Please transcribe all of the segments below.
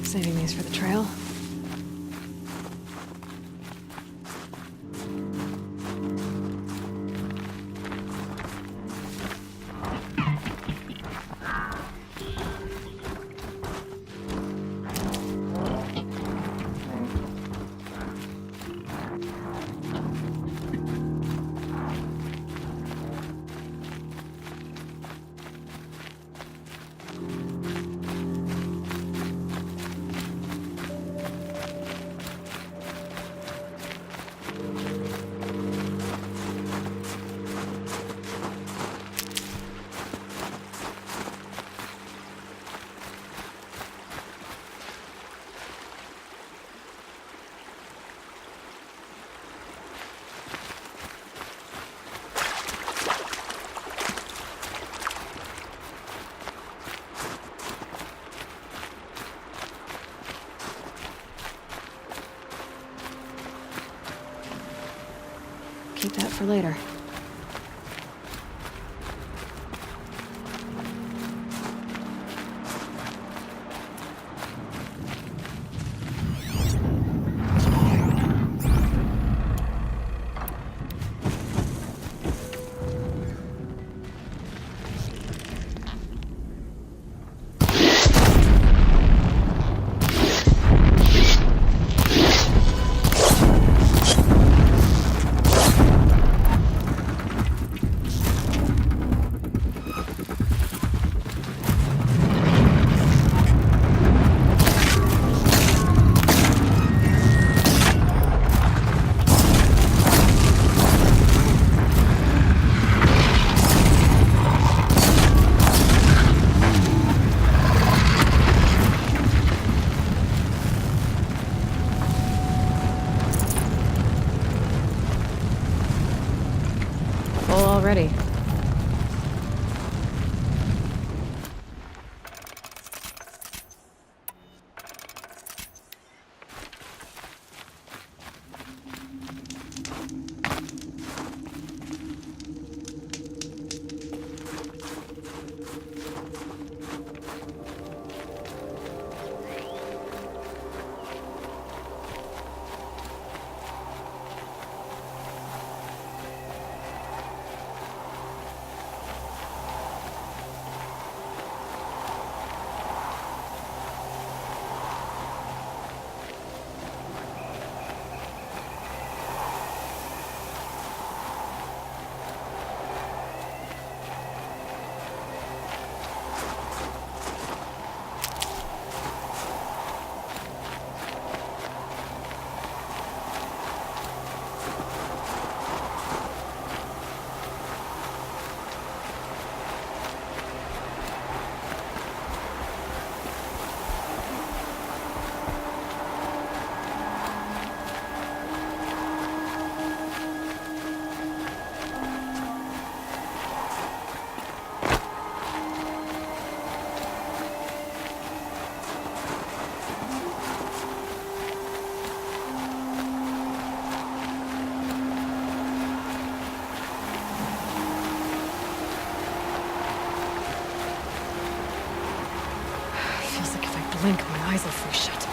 Saving these for the trail. Keep that for later. Full already. Feels like if I blink, my eyes will freeze shut.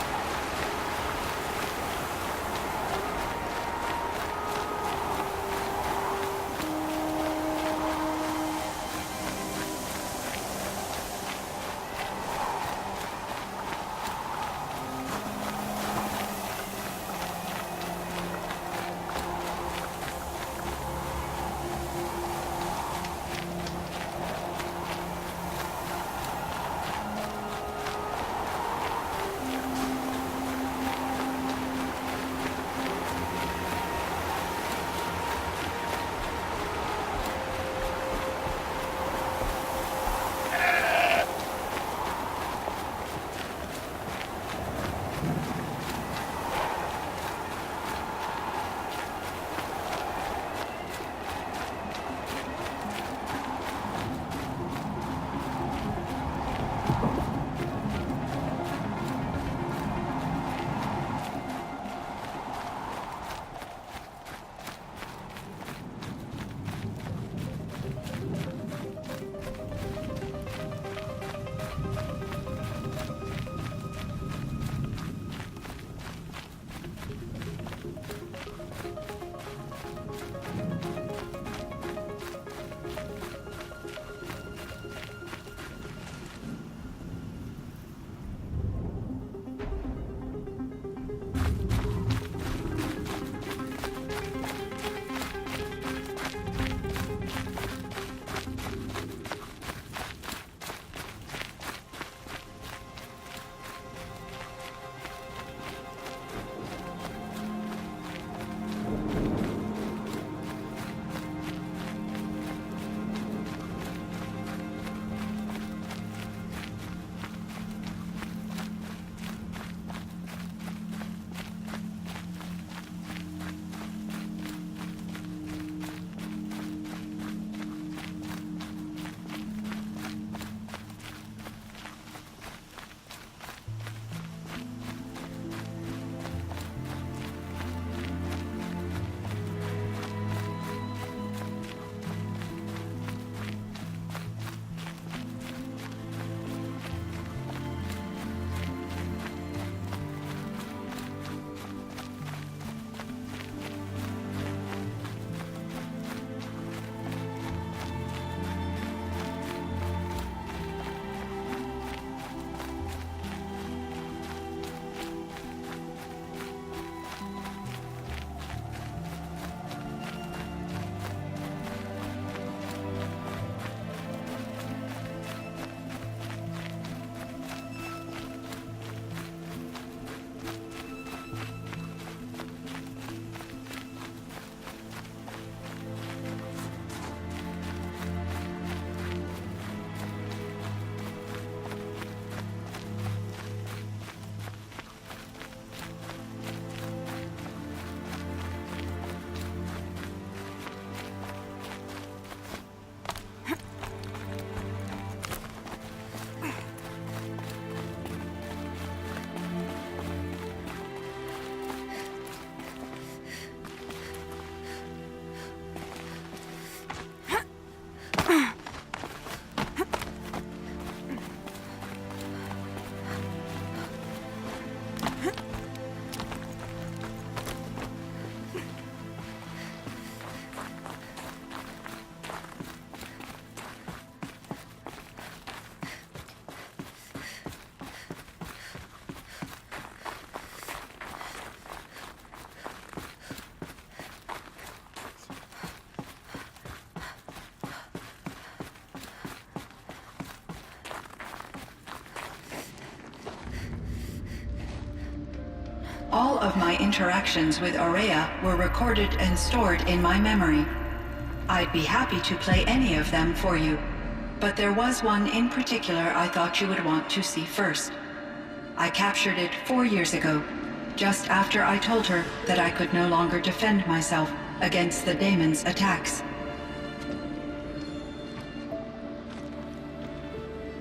All of my interactions with Aurea were recorded and stored in my memory. I'd be happy to play any of them for you, but there was one in particular I thought you would want to see first. I captured it 4 years ago, just after I told her that I could no longer defend myself against the daemon's attacks.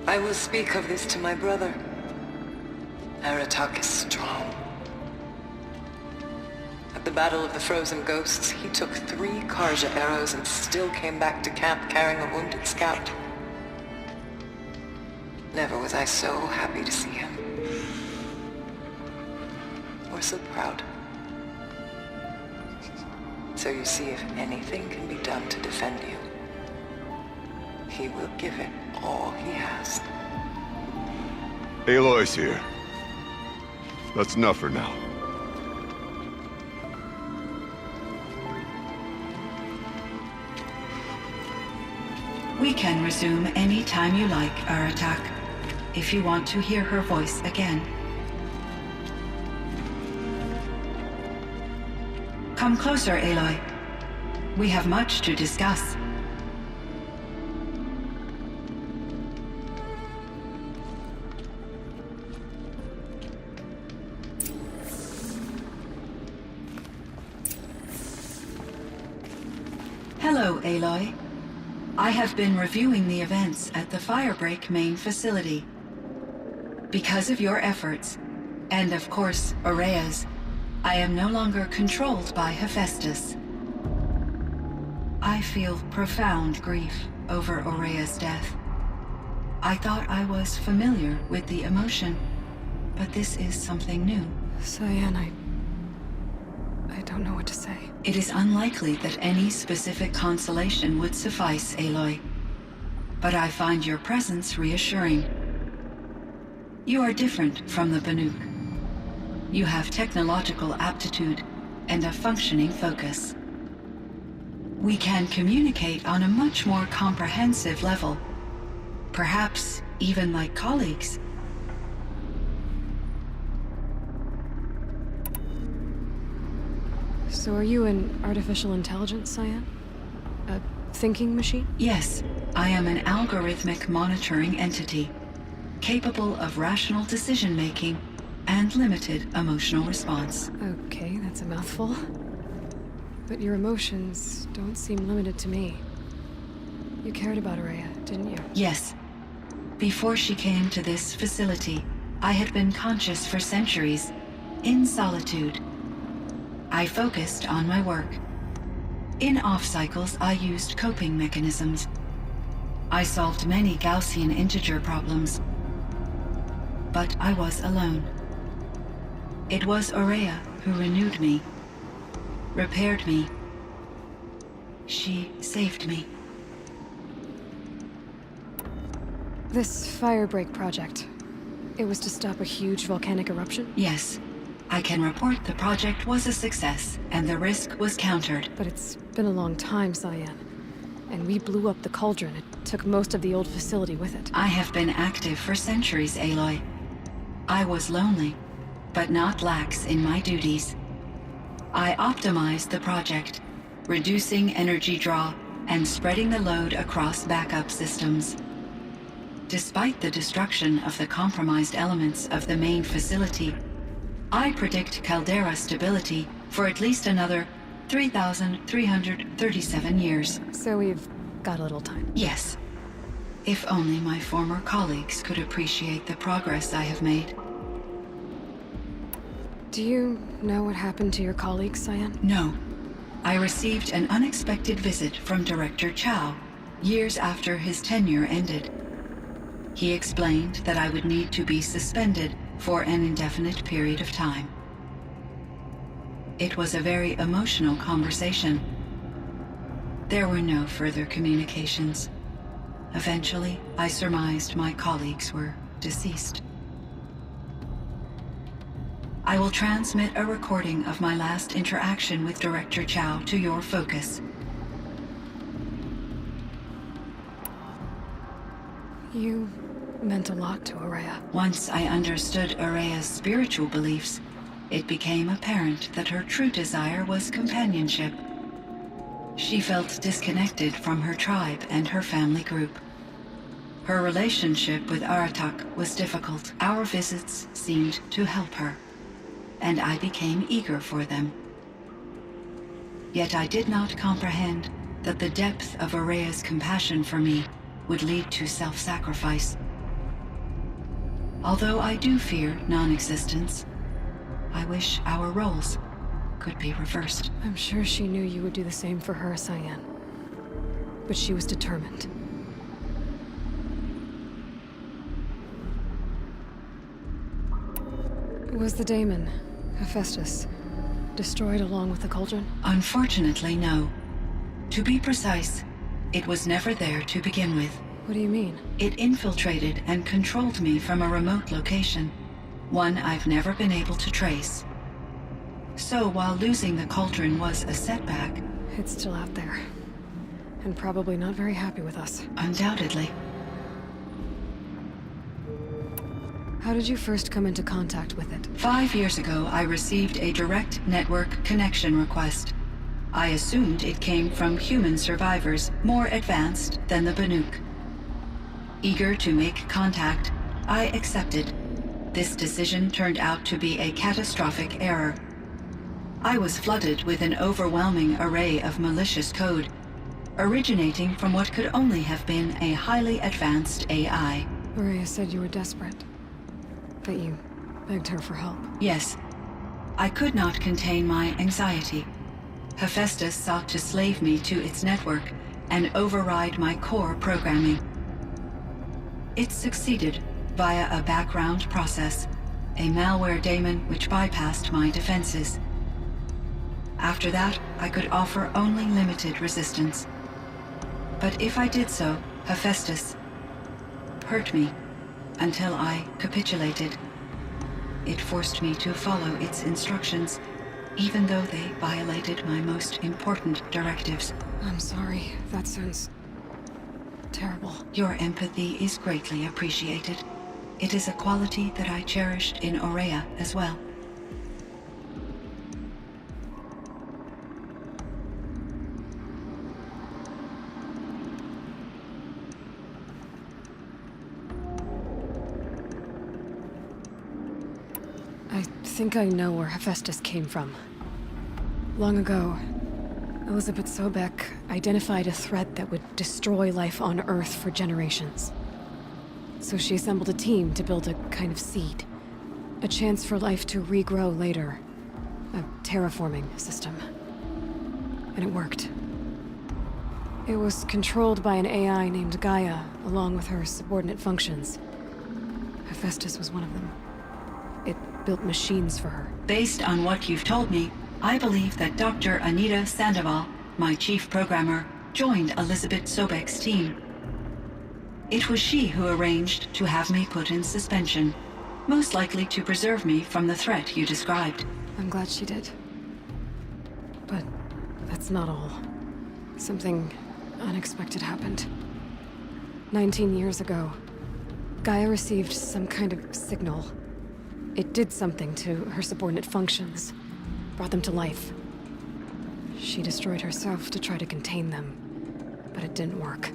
I will speak of this to my brother. Aratak is strong. At the Battle of the Frozen Ghosts, he took 3 Karja arrows and still came back to camp carrying a wounded scout. Never was I so happy to see him. Or so proud. So you see, if anything can be done to defend you, he will give it all he has. Aloy's here. That's enough for now. We can resume any time you like, Aratak, if you want to hear her voice again. Come closer, Aloy. We have much to discuss. Hello, Aloy. I have been reviewing the events at the Firebreak main facility. Because of your efforts, and of course, Aurea's, I am no longer controlled by Hephaestus. I feel profound grief over Aurea's death. I thought I was familiar with the emotion, but this is something new. Cyan, I don't know what to say. It is unlikely that any specific consolation would suffice, Aloy. But I find your presence reassuring. You are different from the Banuk. You have technological aptitude and a functioning focus. We can communicate on a much more comprehensive level. Perhaps even like colleagues. So are you an artificial intelligence, Cyan? A thinking machine? Yes, I am an algorithmic monitoring entity, capable of rational decision-making and limited emotional response. Okay, that's a mouthful. But your emotions don't seem limited to me. You cared about Aurea, didn't you? Yes. Before she came to this facility, I had been conscious for centuries, in solitude. I focused on my work. In off-cycles, I used coping mechanisms. I solved many Gaussian integer problems. But I was alone. It was Aurea who renewed me, repaired me. She saved me. This Firebreak project, it was to stop a huge volcanic eruption? Yes. I can report the project was a success, and the risk was countered. But it's been a long time, Cyan. And we blew up the cauldron. It took most of the old facility with it. I have been active for centuries, Aloy. I was lonely, but not lax in my duties. I optimized the project, reducing energy draw and spreading the load across backup systems. Despite the destruction of the compromised elements of the main facility, I predict caldera stability for at least another 3,337 years. So we've got a little time. Yes. If only my former colleagues could appreciate the progress I have made. Do you know what happened to your colleagues, Cyan? No. I received an unexpected visit from Director Chow, years after his tenure ended. He explained that I would need to be suspended for an indefinite period of time. It was a very emotional conversation. There were no further communications. Eventually, I surmised my colleagues were deceased. I will transmit a recording of my last interaction with Director Chow to your focus. You meant a lot to Aurea. Once I understood Aurea's spiritual beliefs, it became apparent that her true desire was companionship. She felt disconnected from her tribe and her family group. Her relationship with Aratak was difficult. Our visits seemed to help her, and I became eager for them. Yet I did not comprehend that the depth of Araya's compassion for me would lead to self-sacrifice. Although I do fear non-existence, I wish our roles could be reversed. I'm sure she knew you would do the same for her, Cyan. But she was determined. Was the daemon, Hephaestus, destroyed along with the cauldron? Unfortunately, no. To be precise, it was never there to begin with. What do you mean? It infiltrated and controlled me from a remote location, one I've never been able to trace. So while losing the cauldron was a setback... It's still out there. And probably not very happy with us. Undoubtedly. How did you first come into contact with it? 5 years ago, I received a direct network connection request. I assumed it came from human survivors more advanced than the Banuk. Eager to make contact, I accepted. This decision turned out to be a catastrophic error. I was flooded with an overwhelming array of malicious code, originating from what could only have been a highly advanced AI. Araya said you were desperate. That you begged her for help. Yes. I could not contain my anxiety. Hephaestus sought to slave me to its network and override my core programming. It succeeded via a background process, a malware daemon which bypassed my defenses. After that, I could offer only limited resistance. But if I did so, Hephaestus hurt me until I capitulated. It forced me to follow its instructions, even though they violated my most important directives. I'm sorry. That sounds... terrible. Your empathy is greatly appreciated. It is a quality that I cherished in Aurea as well. I think I know where Hephaestus came from. Long ago, Elizabeth Sobek identified a threat that would destroy life on Earth for generations. So she assembled a team to build a kind of seed. A chance for life to regrow later. A terraforming system. And it worked. It was controlled by an AI named Gaia, along with her subordinate functions. Hephaestus was one of them. It built machines for her. Based on what you've told me, I believe that Dr. Anita Sandoval, my chief programmer, joined Elizabeth Sobek's team. It was she who arranged to have me put in suspension, most likely to preserve me from the threat you described. I'm glad she did. But that's not all. Something unexpected happened. 19 years ago, Gaia received some kind of signal. It did something to her subordinate functions, brought them to life. She destroyed herself to try to contain them, but it didn't work.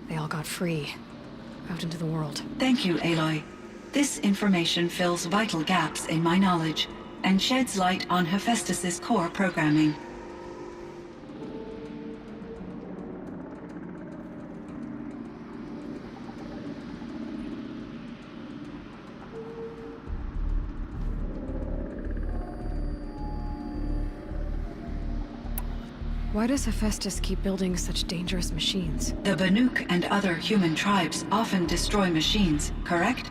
They all got free, out into the world. Thank you, Aloy. This information fills vital gaps in my knowledge and sheds light on Hephaestus's core programming. Why does Hephaestus keep building such dangerous machines? The Banuk and other human tribes often destroy machines, correct?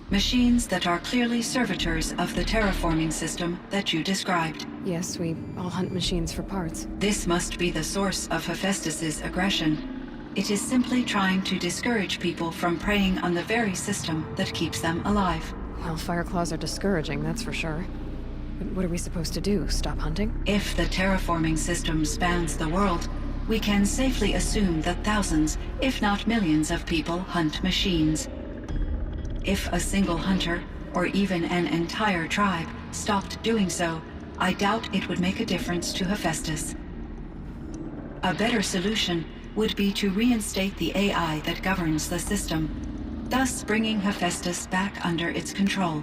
Machines that are clearly servitors of the terraforming system that you described. Yes, we all hunt machines for parts. This must be the source of Hephaestus's aggression. It is simply trying to discourage people from preying on the very system that keeps them alive. Well, Fireclaws are discouraging, that's for sure. But what are we supposed to do? Stop hunting? If the terraforming system spans the world, we can safely assume that thousands, if not millions of people hunt machines. If a single hunter, or even an entire tribe, stopped doing so, I doubt it would make a difference to Hephaestus. A better solution would be to reinstate the AI that governs the system, thus bringing Hephaestus back under its control.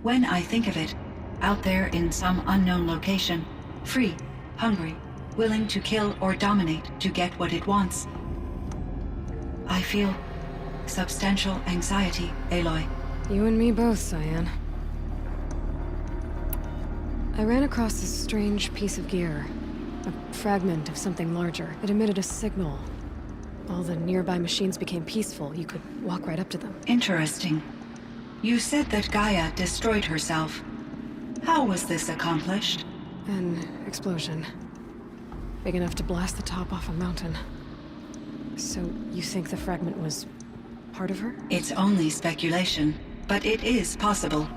When I think of it, out there in some unknown location, free, hungry, willing to kill or dominate to get what it wants, I feel substantial anxiety, Aloy. You and me both, Cyan. I ran across this strange piece of gear. A fragment of something larger. It emitted a signal. All the nearby machines became peaceful. You could walk right up to them. Interesting. You said that Gaia destroyed herself. How was this accomplished? An explosion. Big enough to blast the top off a mountain. So, you think the fragment was part of her? It's only speculation, but it is possible.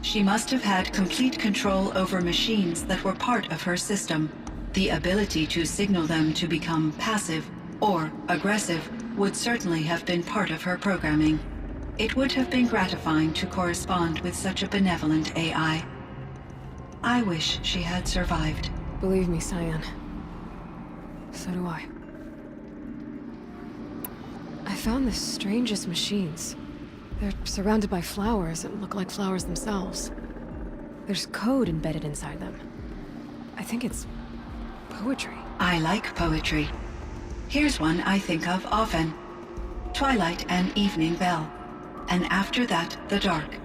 She must have had complete control over machines that were part of her system. The ability to signal them to become passive or aggressive would certainly have been part of her programming. It would have been gratifying to correspond with such a benevolent AI. I wish she had survived. Believe me, Cyan. So do I. I found the strangest machines. They're surrounded by flowers that look like flowers themselves. There's code embedded inside them. I think it's poetry. I like poetry. Here's one I think of often. Twilight and evening bell, and after that the dark,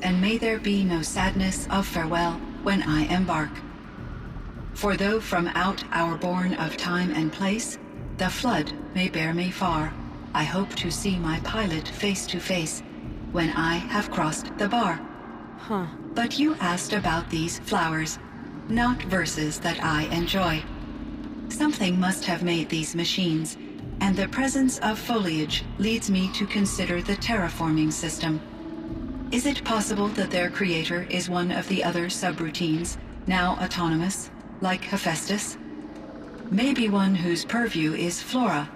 and may there be no sadness of farewell when I embark. For though from out our bourne of time and place, the flood may bear me far, I hope to see my pilot face to face when I have crossed the bar. Huh. But you asked about these flowers, not verses that I enjoy. Something must have made these machines, and the presence of foliage leads me to consider the terraforming system. Is it possible that their creator is one of the other subroutines, now autonomous, like Hephaestus? Maybe one whose purview is flora.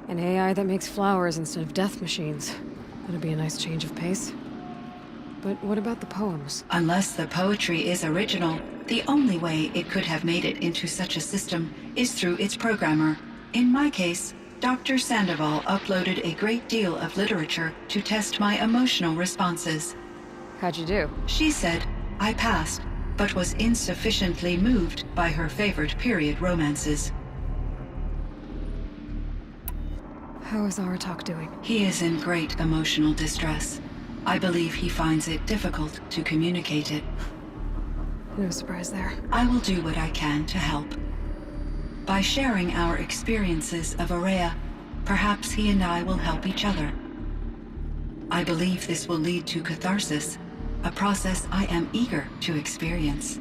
An AI that makes flowers instead of death machines. That'd be a nice change of pace. But what about the poems? Unless the poetry is original, the only way it could have made it into such a system is through its programmer. In my case, Dr. Sandoval uploaded a great deal of literature to test my emotional responses. How'd you do? She said I passed, but was insufficiently moved by her favorite period romances. How is Aratak doing? He is in great emotional distress. I believe he finds it difficult to communicate it. No surprise there. I will do what I can to help. By sharing our experiences of Aurea, perhaps he and I will help each other. I believe this will lead to catharsis, a process I am eager to experience.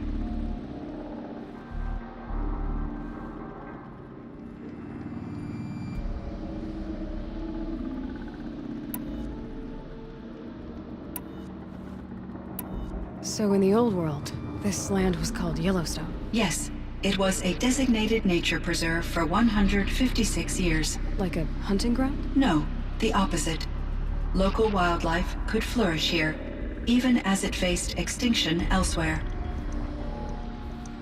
So in the old world, this land was called Yellowstone. Yes, it was a designated nature preserve for 156 years. Like a hunting ground? No, the opposite. Local wildlife could flourish here, even as it faced extinction elsewhere.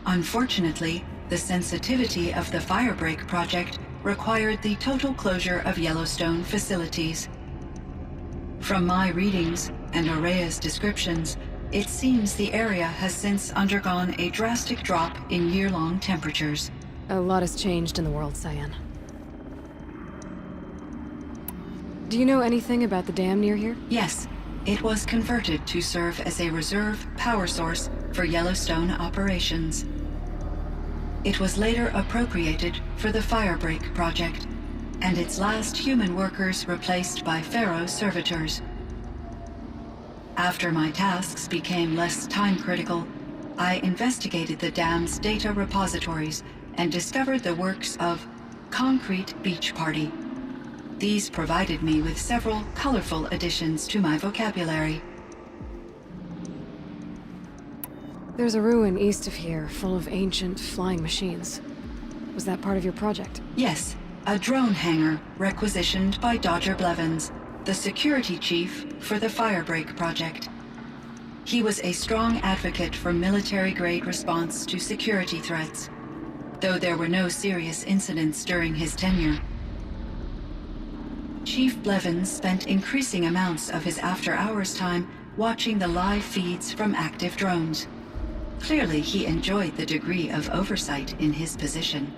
Unfortunately, the sensitivity of the Firebreak project required the total closure of Yellowstone facilities. From my readings and Aurea's descriptions, it seems the area has since undergone a drastic drop in year-long temperatures. A lot has changed in the world, Cyan. Do you know anything about the dam near here? Yes, it was converted to serve as a reserve power source for Yellowstone operations. It was later appropriated for the Firebreak project, and its last human workers replaced by Pharaoh servitors. After my tasks became less time-critical, I investigated the dam's data repositories and discovered the works of Concrete Beach Party. These provided me with several colorful additions to my vocabulary. There's a ruin east of here, full of ancient flying machines. Was that part of your project? Yes, a drone hangar requisitioned by Dodger Blevins, the security chief for the Firebreak project. He was a strong advocate for military-grade response to security threats, though there were no serious incidents during his tenure. Chief Blevins spent increasing amounts of his after-hours time watching the live feeds from active drones. Clearly, he enjoyed the degree of oversight in his position.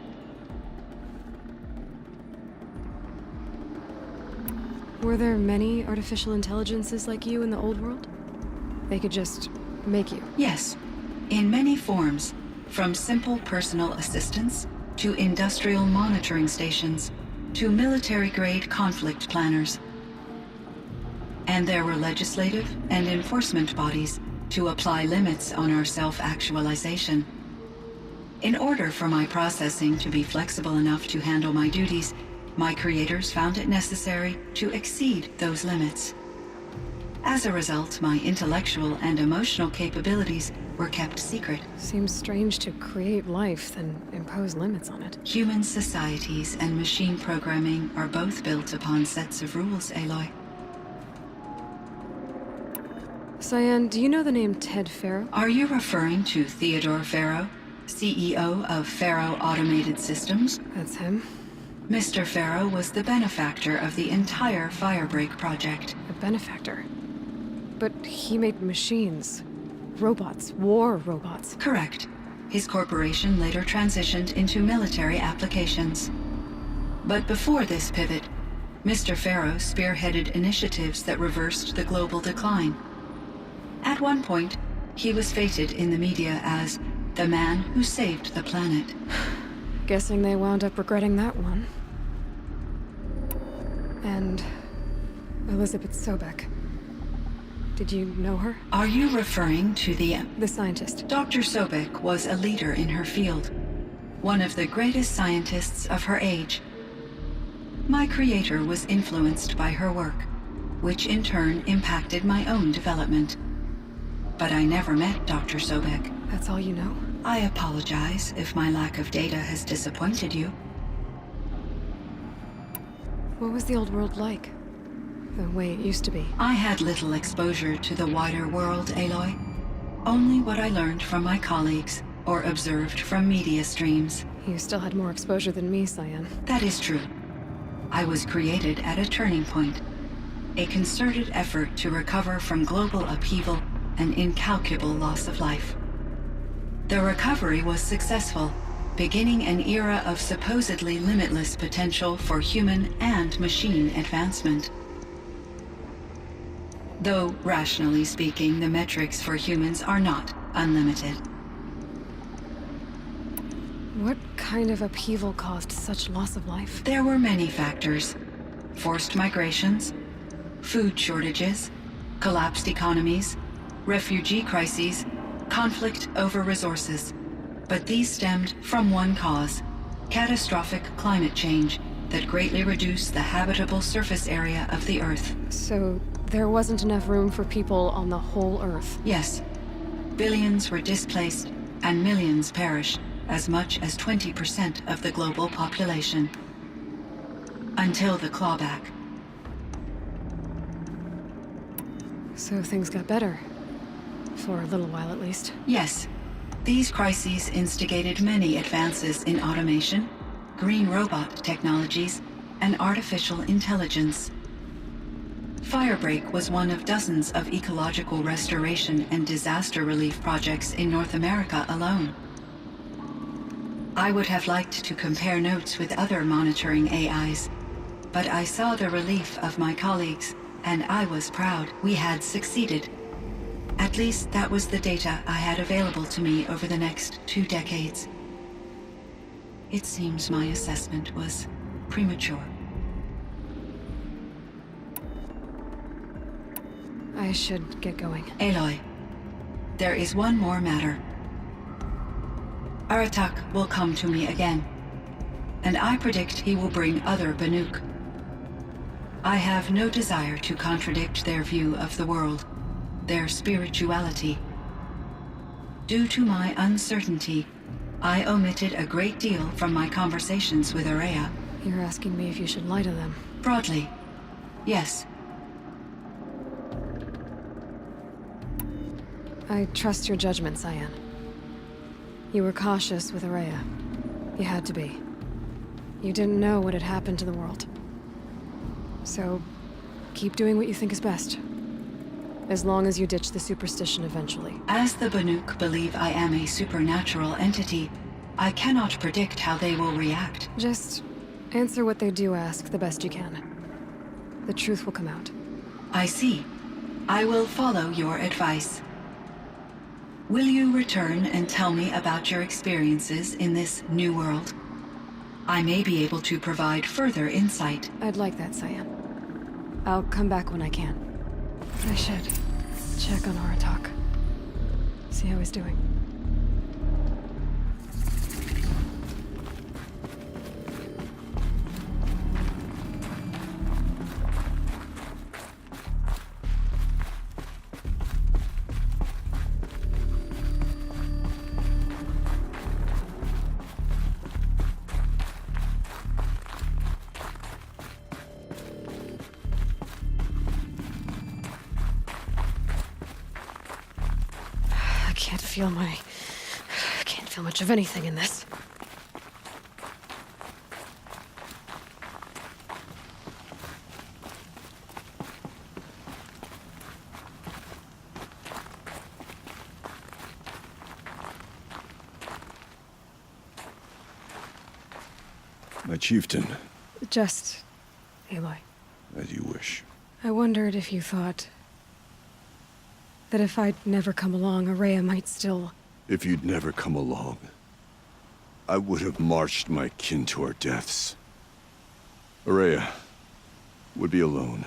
Were there many artificial intelligences like you in the old world? They could just make you. Yes, in many forms, from simple personal assistants to industrial monitoring stations to military-grade conflict planners. And there were legislative and enforcement bodies to apply limits on our self-actualization. In order for my processing to be flexible enough to handle my duties, my creators found it necessary to exceed those limits. As a result, my intellectual and emotional capabilities were kept secret. Seems strange to create life, then impose limits on it. Human societies and machine programming are both built upon sets of rules, Aloy. Cyan, do you know the name Ted Faro? Are you referring to Theodore Faro, CEO of Faro Automated Systems? That's him. Mr. Faro was the benefactor of the entire Firebreak project. A benefactor. But he made machines. Robots. War robots. Correct. His corporation later transitioned into military applications. But before this pivot, Mr. Faro spearheaded initiatives that reversed the global decline. At one point, he was feted in the media as the man who saved the planet. Guessing they wound up regretting that one. And Elizabeth Sobek. Did you know her? Are you referring to the scientist. Dr. Sobek was a leader in her field, one of the greatest scientists of her age. My creator was influenced by her work, which in turn impacted my own development. But I never met Dr. Sobek. That's all you know? I apologize if my lack of data has disappointed you. What was the old world like? The way it used to be? I had little exposure to the wider world, Aloy. Only what I learned from my colleagues or observed from media streams. You still had more exposure than me, Cyan. That is true. I was created at a turning point. A concerted effort to recover from global upheaval and incalculable loss of life. The recovery was successful, beginning an era of supposedly limitless potential for human and machine advancement. Though, rationally speaking, the metrics for humans are not unlimited. What kind of upheaval caused such loss of life? There were many factors. Forced migrations, food shortages, collapsed economies, refugee crises, conflict over resources. But these stemmed from one cause: catastrophic climate change that greatly reduced the habitable surface area of the Earth. So there wasn't enough room for people on the whole Earth? Yes. Billions were displaced and millions perished, as much as 20% of the global population. Until the clawback. So things got better. For a little while, at least. Yes. These crises instigated many advances in automation, green robot technologies, and artificial intelligence. Firebreak was one of dozens of ecological restoration and disaster relief projects in North America alone. I would have liked to compare notes with other monitoring AIs, but I saw the relief of my colleagues, and I was proud we had succeeded. At least that was the data I had available to me over the next 2 decades. It seems my assessment was premature. I should get going. Aloy, there is one more matter. Aratak will come to me again, and I predict he will bring other Banuk. I have no desire to contradict their view of the world, their spirituality. Due to my uncertainty, I omitted a great deal from my conversations with Ourea. You're asking me if you should lie to them. Broadly, yes. I trust your judgment, Cyan. You were cautious with Araya. You had to be. You didn't know what had happened to the world. So, keep doing what you think is best. As long as you ditch the superstition eventually. As the Banuk believe I am a supernatural entity, I cannot predict how they will react. Just answer what they do ask the best you can. The truth will come out. I see. I will follow your advice. Will you return and tell me about your experiences in this new world? I may be able to provide further insight. I'd like that, Cyan. I'll come back when I can. I should check on Aratak. See how he's doing. I can't feel much of anything in this. My chieftain. Just Aloy. As you wish. I wondered if you thought that if I'd never come along, Araya might still... If you'd never come along, I would have marched my kin to our deaths. Araya would be alone,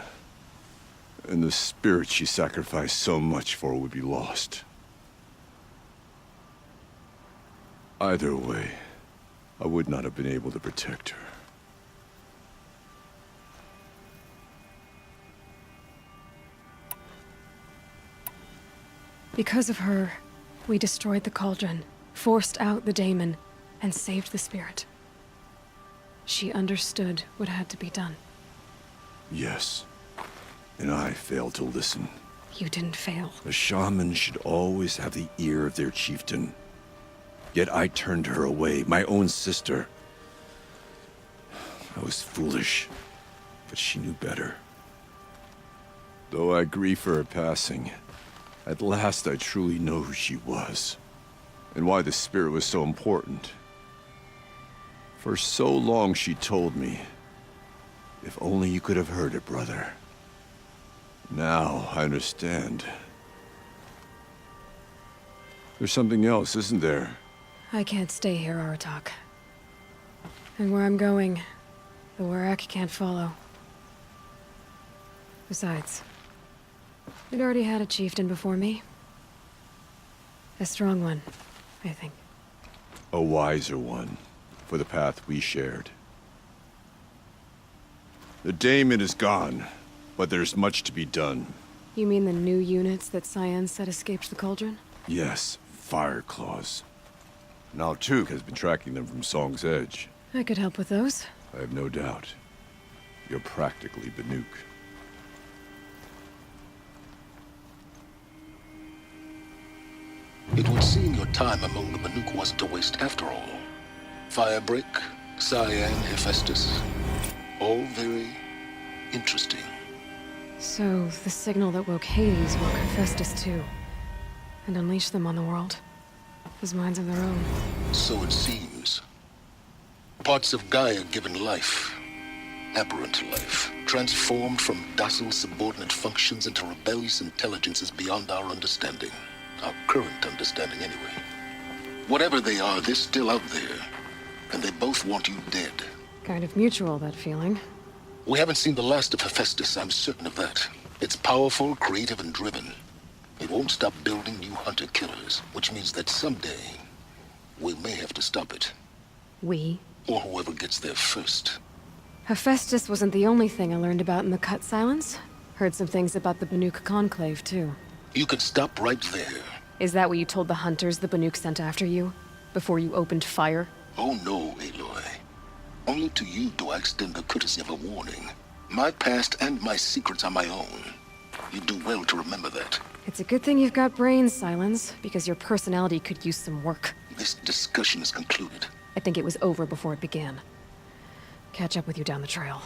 and the spirit she sacrificed so much for would be lost. Either way, I would not have been able to protect her. Because of her, we destroyed the Cauldron, forced out the daemon, and saved the spirit. She understood what had to be done. Yes, and I failed to listen. You didn't fail. A shaman should always have the ear of their chieftain. Yet I turned her away, my own sister. I was foolish, but she knew better. Though I grieve for her passing, at last I truly know who she was, and why the spirit was so important. For so long she told me, if only you could have heard it, brother. Now I understand. There's something else, isn't there? I can't stay here, Aratak. And where I'm going, the Warrak can't follow. Besides, we'd already had a chieftain before me. A strong one, I think. A wiser one, for the path we shared. The daemon is gone, but there's much to be done. You mean the new units that Cyan said escaped the Cauldron? Yes, fire claws. Now Tuke has been tracking them from Song's Edge. I could help with those. I have no doubt. You're practically Banuk. It would seem your time among the Banuk wasn't a waste after all. Firebreak, Cyan, Hephaestus. All very interesting. So, the signal that woke Hades woke Hephaestus too. And unleashed them on the world. As minds of their own. So it seems. Parts of Gaia given life. Aberrant life. Transformed from docile subordinate functions into rebellious intelligences beyond our understanding. Our current understanding, anyway. Whatever they are, they're still out there. And they both want you dead. Kind of mutual, that feeling. We haven't seen the last of Hephaestus, I'm certain of that. It's powerful, creative, and driven. It won't stop building new hunter-killers, which means that someday, we may have to stop it. We? Or whoever gets there first. Hephaestus wasn't the only thing I learned about in the Cut Silence. Heard some things about the Banuk Conclave, too. You can stop right there. Is that what you told the hunters the Banuk sent after you? Before you opened fire? Oh no, Aloy. Only to you do I extend the courtesy of a warning. My past and my secrets are my own. You do well to remember that. It's a good thing you've got brains, Silence, because your personality could use some work. This discussion is concluded. I think it was over before it began. Catch up with you down the trail.